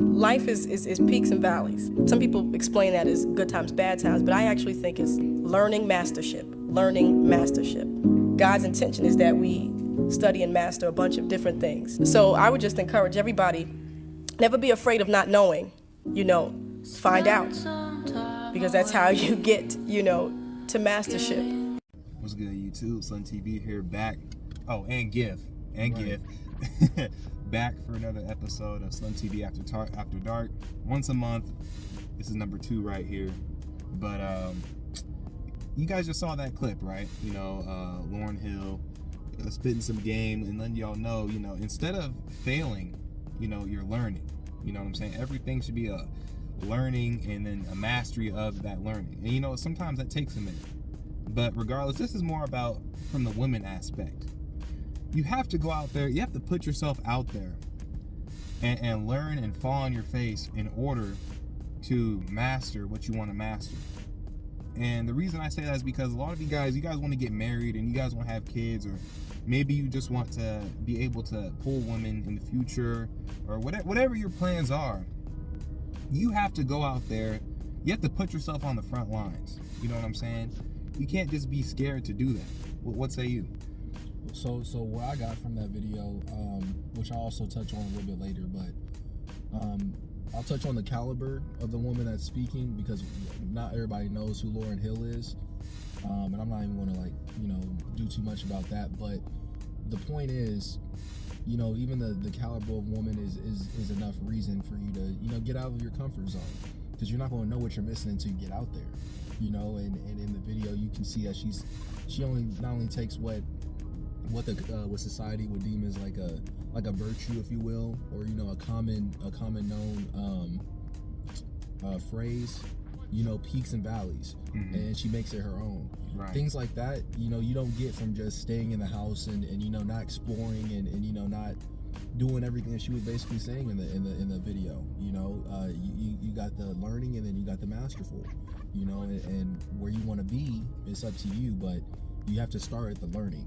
Life is peaks and valleys. Some people explain that as good times, bad times, but I actually think it's learning mastership. God's intention is that we study and master a bunch of different things. So I would just encourage everybody, never be afraid of not knowing, find out. Because that's how you get, to mastership. What's good, YouTube? SlimTv here, back. Oh, and GIF. Back for another episode of SlimTv After Dark. Once a month. This is number 2 right here. But you guys just saw that clip, right? Lauryn Hill spitting some game and letting y'all know, instead of failing, you're learning. You know what I'm saying? Everything should be a learning and then a mastery of that learning. And sometimes that takes a minute. But regardless, this is more about from the women aspect. You have to go out there, you have to put yourself out there and learn and fall on your face in order to master what you want to master. And the reason I say that is because a lot of you guys want to get married and you guys want to have kids, or maybe you just want to be able to pull women in the future, or whatever your plans are. You have to go out there, you have to put yourself on the front lines. You know what I'm saying? You can't just be scared to do that. What say you? So what I got from that video, which I'll also touch on a little bit later, but I'll touch on the caliber of the woman that's speaking, because not everybody knows who Lauryn Hill is, and I'm not even going to do too much about that. But the point is, even the caliber of woman is enough reason for you to get out of your comfort zone, because you're not going to know what you're missing until you get out there. And in the video you can see that she not only takes what society would deem as like a virtue, if you will, or a common known phrase, peaks and valleys, and she makes it her own. Right. Things like that, you don't get from just staying in the house and not exploring and not doing everything that she was basically saying in the video. You got the learning, and then you got the masterful. And where you want to be, it's up to you, but you have to start at the learning.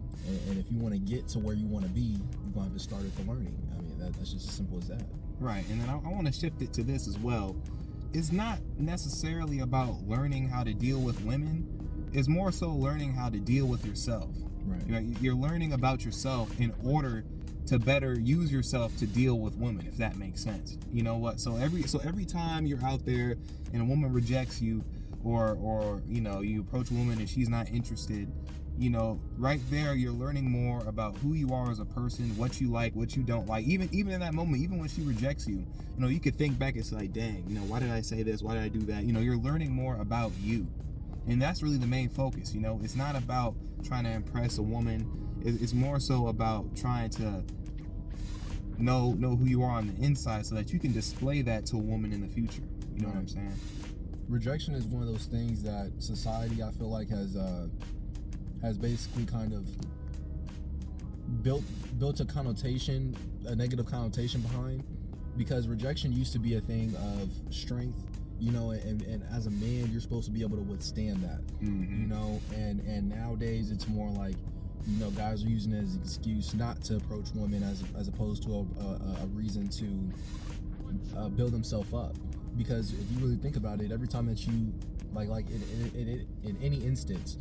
And if you want to get to where you want to be, you're going to have to start at the learning. I mean, that's just as simple as that. Right. And then I want to shift it to this as well. It's not necessarily about learning how to deal with women. It's more so learning how to deal with yourself. Right. You're learning about yourself in order to better use yourself to deal with women, if that makes sense. You know what? So every time you're out there and a woman rejects you, or you approach a woman and she's not interested, right there you're learning more about who you are as a person, what you like, what you don't like. Even in that moment, even when she rejects you, you could think back and say, like, dang, why did I say this? Why did I do that? You're learning more about you. And that's really the main focus. It's not about trying to impress a woman. It's more so about trying to know who you are on the inside, so that you can display that to a woman in the future. You know what I'm saying? Rejection is one of those things that society, I feel like, has basically kind of built a negative connotation behind, because rejection used to be a thing of strength, and as a man you're supposed to be able to withstand that. And nowadays it's more like, guys are using it as an excuse not to approach women, as opposed to a reason to build himself up. Because if you really think about it, every time that you like in any instance,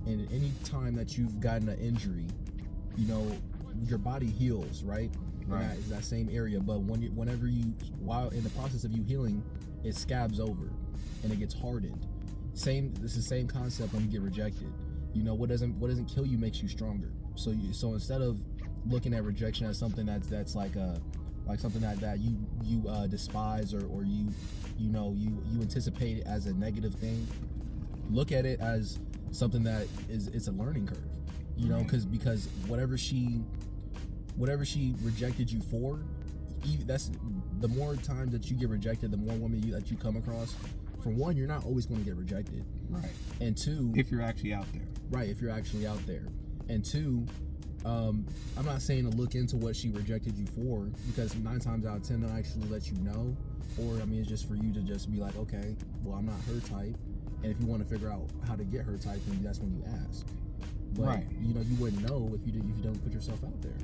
and any time that you've gotten an injury, your body heals, right? Right. That same area. But while in the process of you healing, it scabs over and it gets hardened. This is the same concept when you get rejected. What doesn't kill you makes you stronger. So instead of looking at rejection as something that's like something that you despise, or you anticipate as a negative thing, look at it as something that it's a learning curve. Because whatever she rejected you for, that's the more times that you get rejected, the more women that you come across. For one, you're not always going to get rejected. Right. And two, if you're actually out there. Right, if you're actually out there. And two, I'm not saying to look into what she rejected you for, because 9 times out of 10 they'll actually let you know. Or it's just for you to just be like, okay, well, I'm not her type. And if you want to figure out how to get her type, then that's when you ask. But, right. You wouldn't know if you don't put yourself out there.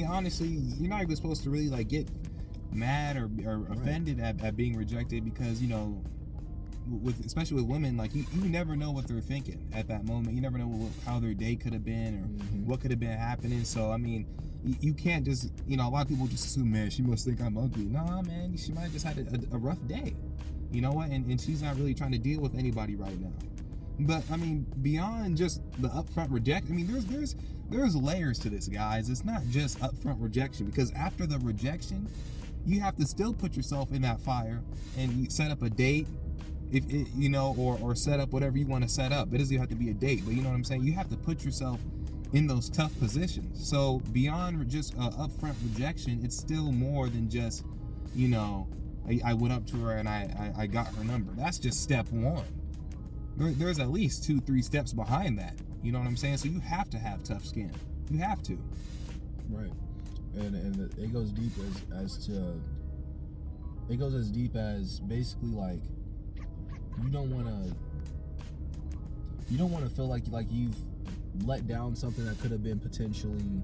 Honestly, you're not even supposed to really get mad or offended at being rejected, because you know, especially with women, like you never know what they're thinking at that moment. You never know how their day could have been, or what could have been happening. So I mean, you can't just, you know, a lot of people just assume, man, she must think I'm ugly. Nah, man, she might have just had a rough day. You know what? And she's not really trying to deal with anybody right now. But I mean, beyond just the upfront rejection, I mean, there's layers to this, guys. It's not just upfront rejection, because after the rejection, you have to still put yourself in that fire and you set up a date, if it, you know, or set up whatever you want to set up. It doesn't have to be a date, but you know what I'm saying. You have to put yourself in those tough positions. So beyond just upfront rejection, it's still more than just, you know, I went up to her and I got her number. That's just step one. There's at least 2-3 steps behind that. You know what I'm saying? So you have to have tough skin. You have to. Right. And it goes deep it goes as deep as basically like you don't want to feel like you've let down something that could have been potentially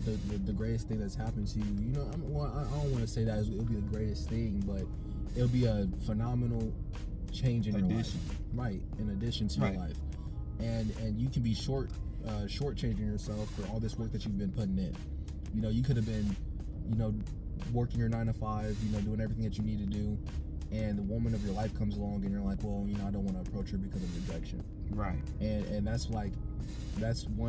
the greatest thing that's happened to you. You know, I don't want to say that it'll be the greatest thing, but it'll be a phenomenal change in your life. Right, in addition to your life. And you can be shortchanging yourself for all this work that you've been putting in. You know, you could have been, you know, working your 9 to 5, you know, doing everything that you need to do, and the woman of your life comes along and you're like, well, you know, I don't want to approach her because of rejection. Right. And that's one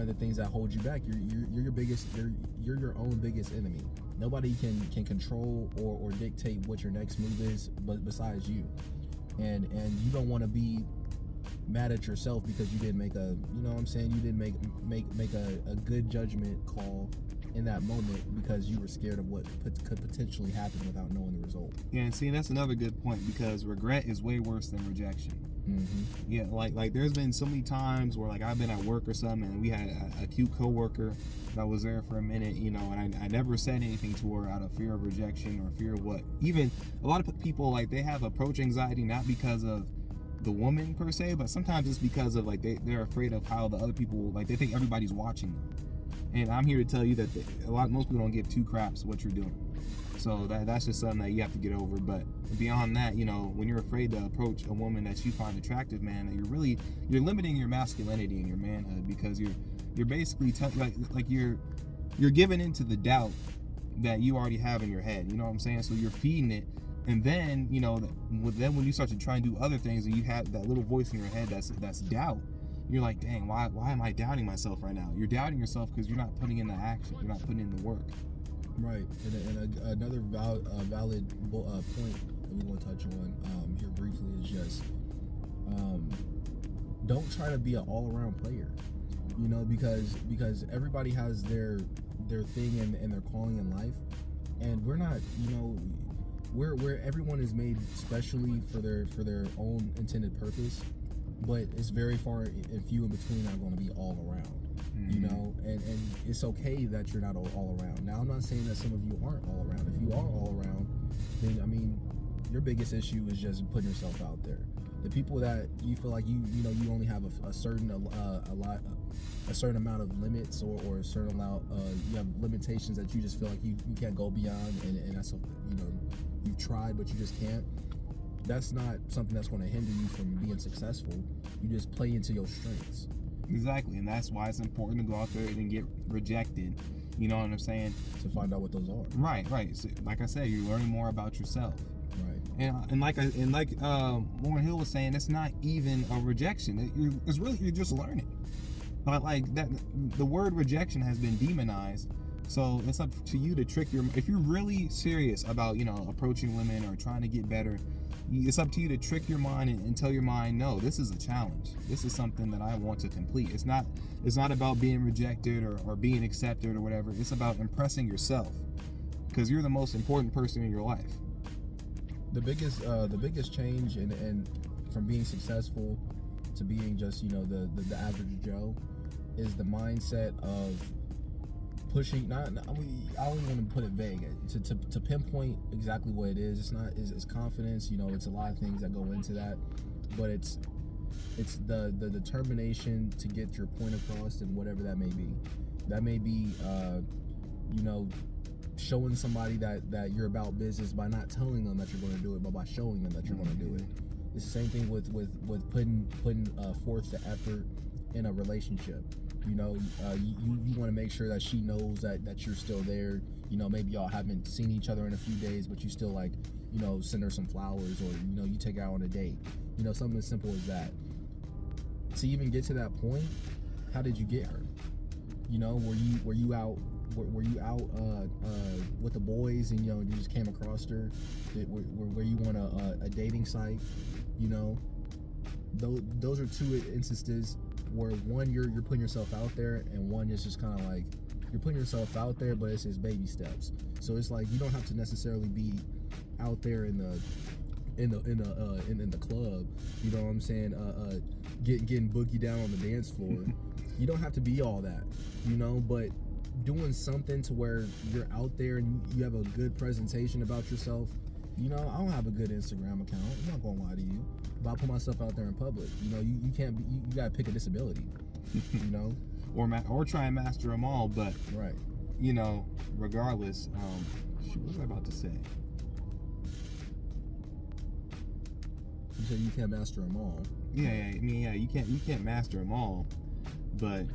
of the things that holds you back. You're your own biggest enemy. Nobody can control or dictate what your next move is, but besides you. And you don't want to be mad at yourself because you didn't make you know what I'm saying, you didn't make a good judgment call in that moment because you were scared of what could potentially happen without knowing the result. Yeah, and see, that's another good point, because regret is way worse than rejection. Yeah, like there's been so many times where like I've been at work or something, and we had a cute coworker that was there for a minute, you know, and I never said anything to her out of fear of rejection or fear of what. Even a lot of people, like, they have approach anxiety, not because of the woman per se, but sometimes it's because of like they're afraid of how the other people, like, they think everybody's watching them. And I'm here to tell you that most people don't give 2 craps what you're doing. So that's just something that you have to get over. But beyond that, you know, when you're afraid to approach a woman that you find attractive, man, that you're limiting your masculinity and your manhood, because you're basically like you're giving into the doubt that you already have in your head. You know what I'm saying? So you're feeding it, and then, you know, then when you start to try and do other things, and you have that little voice in your head that's doubt. You're like, dang, why am I doubting myself right now? You're doubting yourself because you're not putting in the action. You're not putting in the work. Right. And another valid point that we want to touch on here briefly is just don't try to be an all-around player. You know, because everybody has their thing and their calling in life, and we're not, you know, where everyone is made specially for their own intended purpose. But it's very far and few in between that are going to be all around, you know, and it's okay that you're not all around. Now, I'm not saying that some of you aren't all around. If you are all around, then, I mean, your biggest issue is just putting yourself out there. The people that you feel like you know you only have a certain amount of limits or a certain amount you have limitations that you just feel like you can't go beyond, and that's, you know, you've tried but you just can't. That's not something that's going to hinder you from being successful. You just play into your strengths. Exactly, and that's why it's important to go out there and get rejected. You know what I'm saying? To find out what those are. Right. So, like I said, you're learning more about yourself. Right. And like Lauryn Hill was saying, it's not even a rejection. You're just learning. But like that, the word rejection has been demonized. So it's up to you to if you're really serious about, you know, approaching women or trying to get better, it's up to you to trick your mind and tell your mind, no, this is a challenge. This is something that I want to complete. It's not about being rejected or being accepted or whatever. It's about impressing yourself, because you're the most important person in your life. The biggest change and from being successful to being just, you know, the average Joe is the mindset of pushing. I don't even want to put it vague. To pinpoint exactly what it is. It's not. It's confidence. You know, it's a lot of things that go into that, but it's the determination to get your point across, and whatever that may be. That may be, you know, showing somebody that you're about business by not telling them that you're going to do it, but by showing them that you're going to do it. It's the same thing with putting forth the effort in a relationship. You know, you want to make sure that she knows that you're still there. You know, maybe y'all haven't seen each other in a few days, but you still, like, you know, send her some flowers, or, you know, you take her out on a date. You know, something as simple as that. To even get to that point, how did you get her? You know, were you out with the boys, and, you know, you just came across her? Were you on a dating site? You know, those are two instances where, one, you're putting yourself out there, and one is just kind of like you're putting yourself out there, but it's just baby steps. So it's like you don't have to necessarily be out there in the club. You know what I'm saying? Getting boogie down on the dance floor. You don't have to be all that, you know, but doing something to where you're out there and you have a good presentation about yourself. You know, I don't have a good Instagram account. I'm not gonna lie to you, but I put myself out there in public. You know, you can't be, you gotta pick a disability. You know, or try and master them all. But right, you know, regardless, what was I about to say? You said you can't master them all. Yeah, I mean, yeah, you can't master them all, but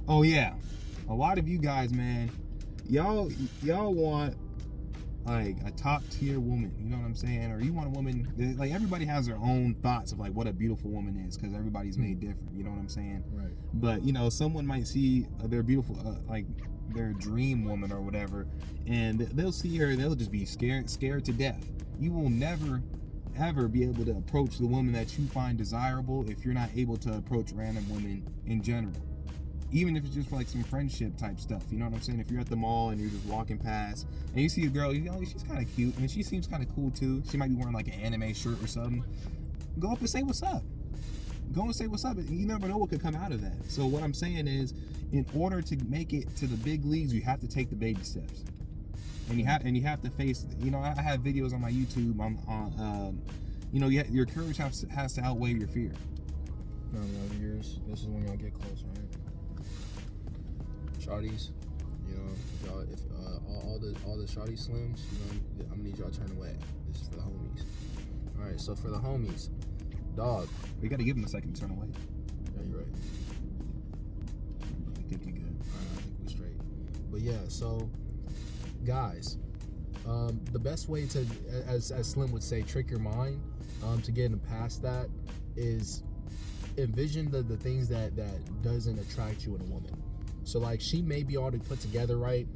oh yeah, a lot of you guys, man, y'all want like a top tier woman, you know what I'm saying? Or you want a woman that, like, everybody has their own thoughts of like what a beautiful woman is, because everybody's made different, you know what I'm saying? Right. But you know, someone might see their beautiful like their dream woman or whatever, and they'll see her and they'll just be scared to death. You will never ever be able to approach the woman that you find desirable if you're not able to approach random women in general. Even if it's just for like some friendship type stuff, you know what I'm saying? If you're at the mall and you're just walking past and you see a girl, you know, she's kind of cute and she seems kind of cool too. She might be wearing like an anime shirt or something. Go up and say what's up. Go and say what's up. You never know what could come out of that. So what I'm saying is, in order to make it to the big leagues, you have to take the baby steps. And you have to face, you know, I have videos on my YouTube on you know, your courage has to outweigh your fear. No, years. This is when y'all get close, right? Shawties, you know, if all the shawty slims, you know, I'm gonna need y'all to turn away. This is for the homies. All right, so for the homies, dog. We gotta give them a second to turn away. Yeah, you're right. I think we good. All right, I think we straight. But yeah, so guys, the best way to, as Slim would say, trick your mind to get past that is envision the things that doesn't attract you in a woman. So like, she may be all put together, right?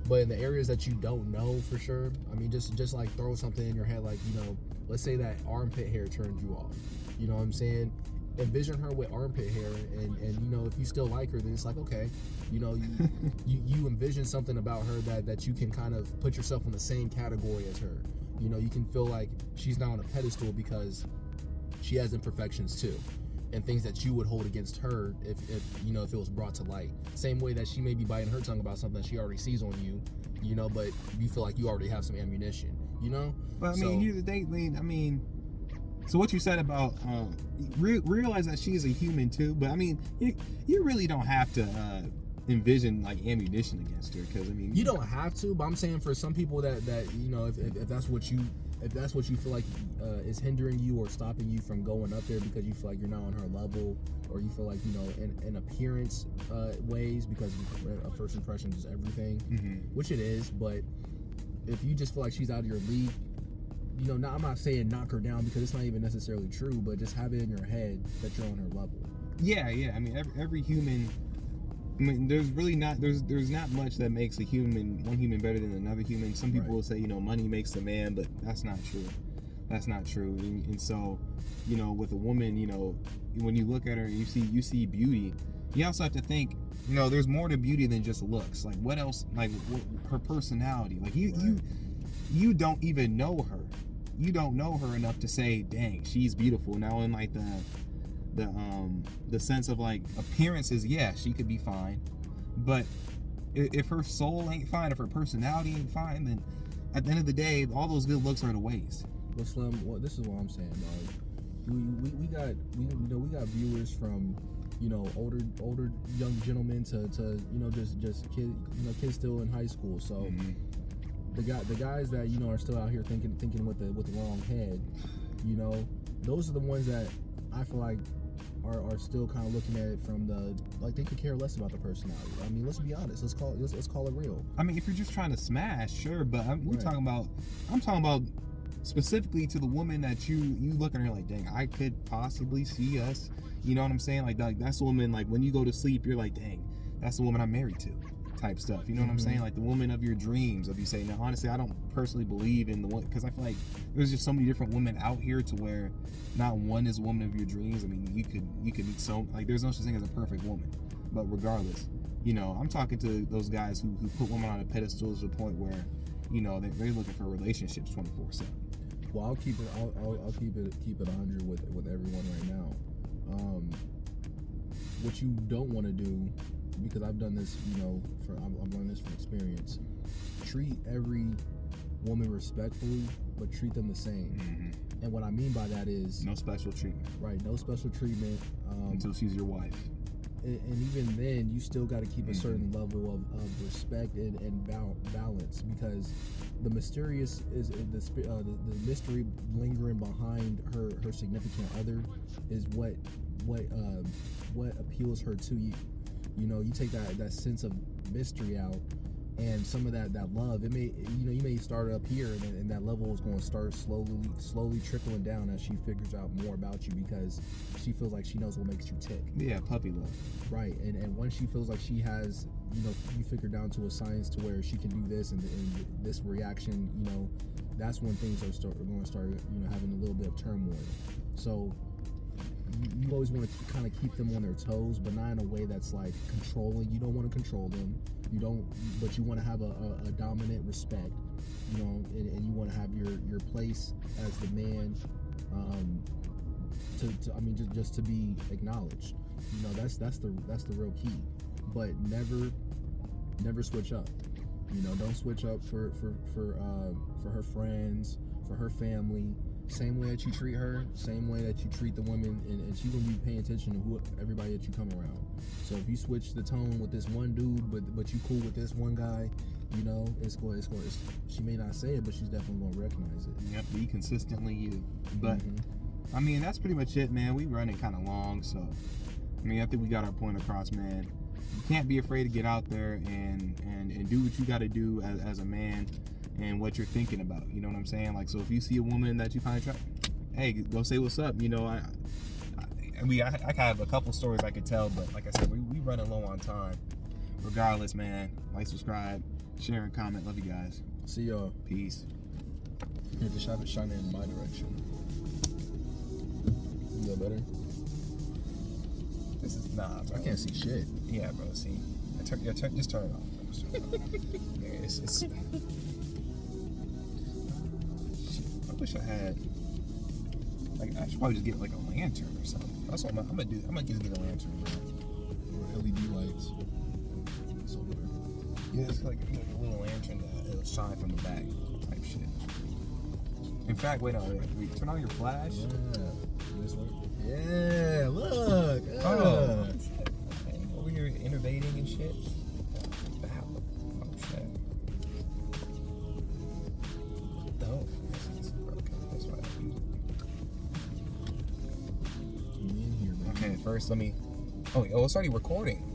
But in the areas that you don't know for sure, I mean, just like throw something in your head, like, you know, let's say that armpit hair turned you off. You know what I'm saying? Envision her with armpit hair, and you know, if you still like her, then it's like, okay, you know, you envision something about her that you can kind of put yourself in the same category as her. You know, you can feel like she's not on a pedestal because she has imperfections too, and things that you would hold against her if you know, if it was brought to light. Same way that she may be biting her tongue about something that she already sees on you, you know, but you feel like you already have some ammunition, you know? Well, I mean, here's the thing, I mean, so what you said about realize that she's a human too, but I mean, you really don't have to envision like ammunition against her, because I mean, you don't have to, but I'm saying for some people that you know, if that's what you feel like is hindering you or stopping you from going up there because you feel like you're not on her level, or you feel like, you know, in appearance ways, because a first impression is everything, which it is, but if you just feel like she's out of your league, you know, I'm not saying knock her down, because it's not even necessarily true, but just have it in your head that you're on her level. Yeah. I mean, every human, I mean, there's not much that makes one human better than another human. Some people will say, you know, money makes the man, but that's not true. That's not true. And so, you know, with a woman, you know, when you look at her, you see beauty. You also have to think, you know, there's more to beauty than just looks. Like, what else? Like, her personality. Like, you don't even know her. You don't know her enough to say, dang, she's beautiful. Now, in like the sense of like appearances, yeah, she could be fine, but if her soul ain't fine, if her personality ain't fine, then at the end of the day, all those good looks are to waste. Well, Slim, this is what I'm saying, dog. We got viewers from you know, older young gentlemen to you know, just kids still in high school. So the guys that, you know, are still out here thinking with the wrong head, you know, those are the ones that I feel like are still kind of looking at it from the, like, they could care less about the personality. I mean, let's be honest. Let's call it real. I mean, if you're just trying to smash, sure, but I'm talking about specifically to the woman that you look at her like, dang, I could possibly see us. You know what I'm saying? Like that's the woman, like, when you go to sleep, you're like, dang, that's the woman I'm married to, type stuff. You know what I'm saying? Like the woman of your dreams. If you say, now, honestly, I don't personally believe in the one, because I feel like there's just so many different women out here to where not one is a woman of your dreams. I mean, you could meet so, like, there's no such thing as a perfect woman. But regardless, you know, I'm talking to those guys who put women on a pedestal to the point where, you know, they're looking for relationships 24/7. Well, I'll keep it 100 with everyone right now. What you don't want to do, because I've done this, you know, I've learned this from experience. Treat every woman respectfully, but treat them the same. And what I mean by that is no special treatment. Right, no special treatment until she's your wife. And even then, you still got to keep a certain level of respect and balance, because the mysterious is the mystery lingering behind her significant other is what appeals her to you. You know, you take that sense of mystery out, and some of that love, it may, you know, you may start up here, and that level is going to start slowly trickling down as she figures out more about you, because she feels like she knows what makes you tick. Yeah, puppy love. Right, and once she feels like she has, you know, you figure down to a science to where she can do this and this reaction, you know, that's when things are going to start, you know, having a little bit of turmoil. So you always want to kind of keep them on their toes, but not in a way that's like controlling. You don't want to control them. But you want to have a dominant respect, you know, and you want to have your place as the man, I mean, just to be acknowledged. You know, that's the real key. But never switch up. You know, don't switch up for her friends, for her family. Same way that you treat her, same way that you treat the women, and she's gonna be paying attention to everybody that you come around. So if you switch the tone with this one dude, but you cool with this one guy, you know, she may not say it, but she's definitely gonna recognize it. Yep, be consistently you. But I mean, that's pretty much it, man. We running kind of long, so I mean, I think we got our point across, man. You can't be afraid to get out there and do what you got to do as a man. And what you're thinking about, you know what I'm saying? Like, so if you see a woman that you find attractive, hey, go say what's up. You know, I have a couple stories I could tell, but like I said, we running low on time. Regardless, man, like, subscribe, share, and comment. Love you guys. See y'all. Peace. Here, just have it shine in my direction. Is that better? This is bro. I can't see shit. Yeah, bro. See, just turn it off. Yeah, it's I wish I had, like, I should probably just get like a lantern or something. That's what I'm gonna do. I'm gonna get a lantern, bro. Or LED lights. Somewhere. Yeah, it's like a little lantern that it'll shine from the back, type shit. In fact, wait, turn on your flash. Yeah. This one. Yeah. Look. Oh shit. Okay. Over here innovating and shit. Wow. Oh shit. Oh. Okay, first let me. Oh, it's already recording.